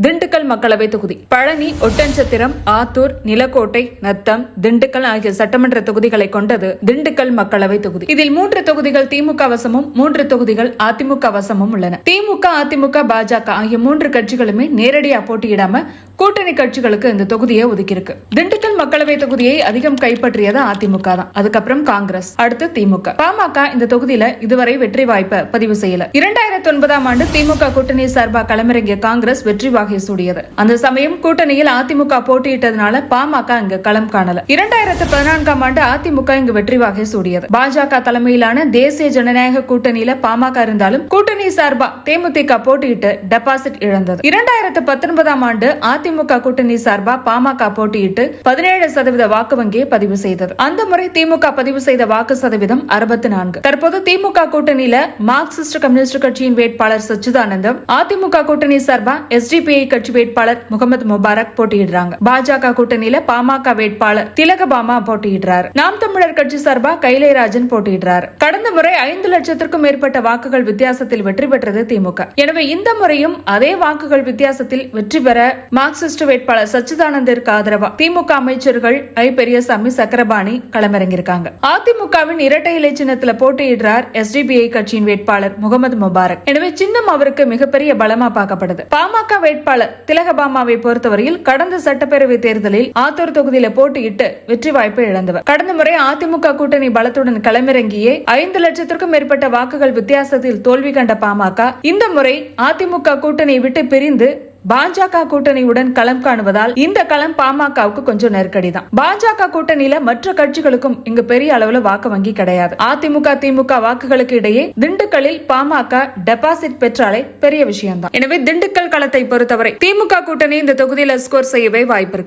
திண்டுக்கல் மக்களவை தொகுதி பழனி, ஒட்டன்சத்திரம், ஆத்தூர், நிலக்கோட்டை, நத்தம், திண்டுக்கல் ஆகிய சட்டமன்ற தொகுதிகளை கொண்டது திண்டுக்கல் மக்களவை தொகுதி. இதில் 3 தொகுதிகள் திமுக வசமும் 3 தொகுதிகள் அதிமுக வசமும் உள்ளன. திமுக, அதிமுக, பாஜக ஆகிய 3 கட்சிகளுமே நேரடியா போட்டியிடாம கூட்டணி கட்சிகளுக்கு இந்த தொகுதியை ஒதுக்கியிருக்கு. திண்டுக்கல் மக்களவை தொகுதியை அதிகம் கைப்பற்றியது அதிமுக தான். அதுக்கப்புறம் காங்கிரஸ், அடுத்து திமுக. பாமக இந்த தொகுதியில இதுவரை வெற்றி வாய்ப்பை பதிவு செய்யல. 2009ஆம் ஆண்டு திமுக கூட்டணி சார்பா களமிறங்கிய காங்கிரஸ் வெற்றி வாகை சூடியது. அந்த சமயம் கூட்டணியில் அதிமுக போட்டியிட்டதுனால பாமக இங்கு களம் காணல. 2014ஆம் ஆண்டு அதிமுக இங்கு வெற்றி வாகை சூடியது. பாஜக தலைமையிலான தேசிய ஜனநாயக கூட்டணியில பாமக இருந்தாலும் கூட்டணி சார்பா தேமுதிக போட்டியிட்டு டெபாசிட் இழந்தது. 2019ஆம் ஆண்டு அதிமுக கூட்டணி சார்பா பாமக போட்டியிட்டு 17% வாக்கு வங்கியை பதிவு செய்தது. அந்த முறை திமுக பதிவு செய்த வாக்கு சதவீதம் 64. தற்போது திமுக கூட்டணியில மார்க்சிஸ்ட் கம்யூனிஸ்ட் கட்சியின் வேட்பாளர் சச்சிதானந்தம், அதிமுக கூட்டணி சார்பா SDPI கட்சி வேட்பாளர் முகமது முபாரக் போட்டியிடுறாங்க. பாஜக கூட்டணியில பாமக வேட்பாளர் திலகபாமா போட்டியிடுறாரு. நாம் தமிழர் கட்சி சார்பா கைலைராஜன் போட்டியிடுறாரு. கடந்த முறை 5 லட்சத்திற்கும் மேற்பட்ட வாக்குகள் வித்தியாசத்தில் வெற்றி பெற்றது திமுக. எனவே இந்த முறையும் அதே வாக்குகள் வித்தியாசத்தில் வெற்றி பெற மார்க்சிஸ்ட் வேட்பாளர் சச்சிதானந்திற்கு ஆதரவா திமுக அமைச்சர்கள் ஐ. பெரியசாமி, சக்கரபாணி களமிறங்கியிருக்காங்க. அதிமுகவின் இரட்டை இலை சின்னத்துல போட்டியிடுறார் SDPI கட்சியின் வேட்பாளர் முகமது முபாரக். எனவே சின்னம் அவருக்கு மிகப்பெரிய பலமா பார்க்கப்படுது. பாமக வேட்பாளர் திலகபாமாவை பொறுத்தவரையில் கடந்த சட்டப்பேரவை தேர்தலில் ஆத்தூர் தொகுதியில போட்டியிட்டு வெற்றி வாய்ப்பை இழந்தவர். கடந்த முறை அதிமுக கூட்டணி பலத்துடன் களமிறங்கியே 5 லட்சத்திற்கும் மேற்பட்ட வாக்குகள் வித்தியாசத்தில் தோல்வி கண்ட பாமக இந்த முறை அதிமுக கூட்டணியை விட்டு பிரிந்து பாஜக கூட்டணியுடன் களம் காணுவதால் இந்த களம் பாமகவுக்கு கொஞ்சம் நெருக்கடி தான். பாஜக கூட்டணியில மற்ற கட்சிகளுக்கும் இங்கு பெரிய அளவுல வாக்கு வங்கி கிடையாது. அதிமுக, திமுக வாக்குகளுக்கு இடையே திண்டுக்கல்லில் பாமக டெபாசிட் பெற்றாலே பெரிய விஷயம் தான். எனவே திண்டுக்கல் களத்தை பொறுத்தவரை திமுக கூட்டணி இந்த தொகுதியில ஸ்கோர் செய்யவே வாய்ப்பு இருக்கு.